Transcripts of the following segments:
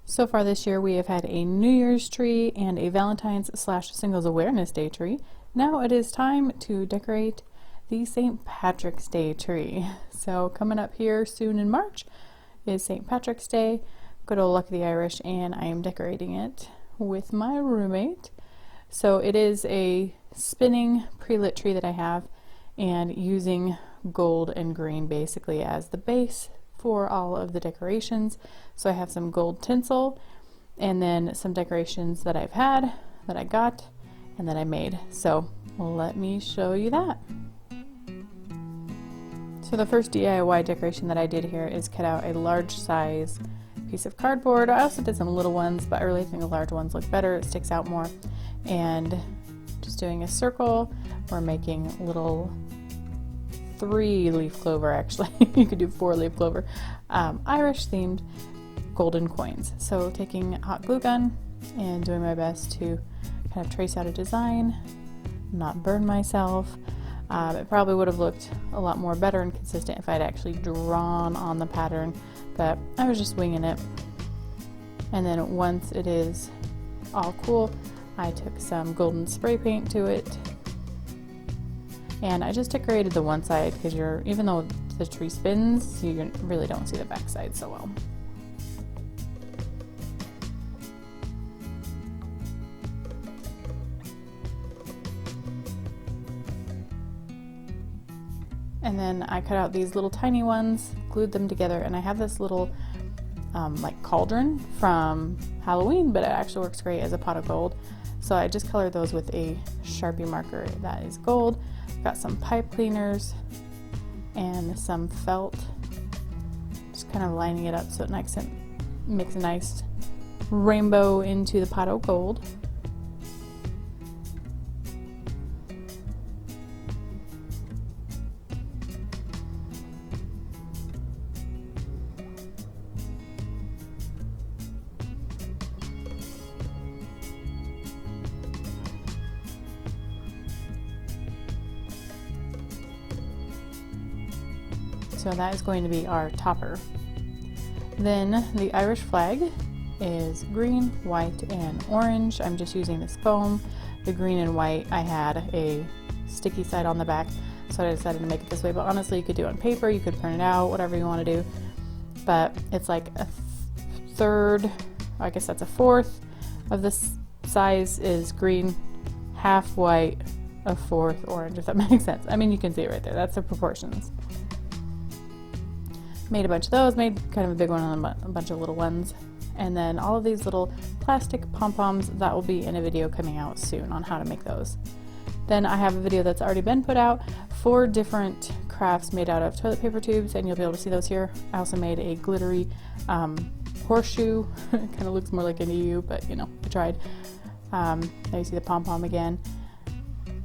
So far this year we have had a New Year's tree and a Valentine's / Singles Awareness Day tree. Now it is time to decorate the St. Patrick's Day tree. So coming up here soon in March is St. Patrick's Day. Good old Lucky the Irish, and I am decorating it with my roommate. So it is a spinning pre-lit tree that I have, and using gold and green basically as the base for all of the decorations. So I have some gold tinsel and then some decorations that I've had, that I got, and that I made. So let me show you that. So the first DIY decoration that I did here is cut out a large size piece of cardboard. I also did some little ones, but I really think the large ones look better. It sticks out more. And just doing a circle, we're making little 3-leaf clover, actually. You could do 4-leaf clover, Irish themed golden coins. So taking a hot glue gun and doing my best to kind of trace out a design, not burn myself. It probably would have looked a lot more better and consistent if I'd actually drawn on the pattern, but I was just winging it. And then once it is all cool, I took some golden spray paint to it, and I just decorated the one side because even though the tree spins, you really don't see the back side so well. And then I cut out these little tiny ones, glued them together, and I have this little like cauldron from Halloween, but it actually works great as a pot of gold. So I just colored those with a Sharpie marker that is gold. Got some pipe cleaners and some felt, just kind of lining it up so it makes a nice rainbow into the pot of gold. So that is going to be our topper. Then the Irish flag is green, white, and orange. I'm just using this foam. The green and white, I had a sticky side on the back, so I decided to make it this way. But honestly, you could do it on paper, you could print it out, whatever you want to do. But it's like a third, I guess that's a fourth of this size is green, half white, a fourth orange, if that makes sense. I mean, you can see it right there. That's the proportions. Made a bunch of those, made kind of a big one and a bunch of little ones. And then all of these little plastic pom-poms, that will be in a video coming out soon on how to make those. Then I have a video that's already been put out, 4 different crafts made out of toilet paper tubes, and you'll be able to see those here. I also made a glittery horseshoe. It kind of looks more like an EU, but you know, I tried. There you see the pom-pom again.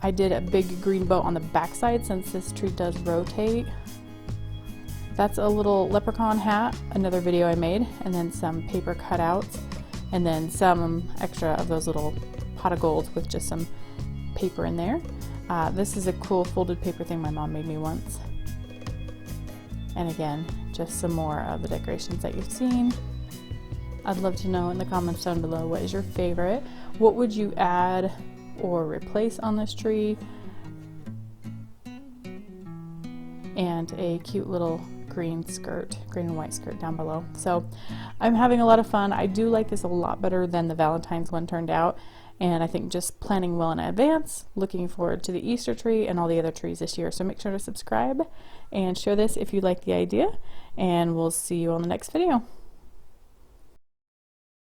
I did a big green bow on the backside since this tree does rotate. That's a little leprechaun hat, another video I made, and then some paper cutouts, and then some extra of those little pot of gold with just some paper in there. This is a cool folded paper thing my mom made me once. And again, just some more of the decorations that you've seen. I'd love to know in the comments down below, what is your favorite? What would you add or replace on this tree? And a cute little green and white skirt down below. So I'm having a lot of fun. I do like this a lot better than the Valentine's one turned out, and I think just planning well in advance. Looking forward to the Easter tree and all the other trees this year. So make sure to subscribe and share this if you like the idea, and we'll see you on the next video.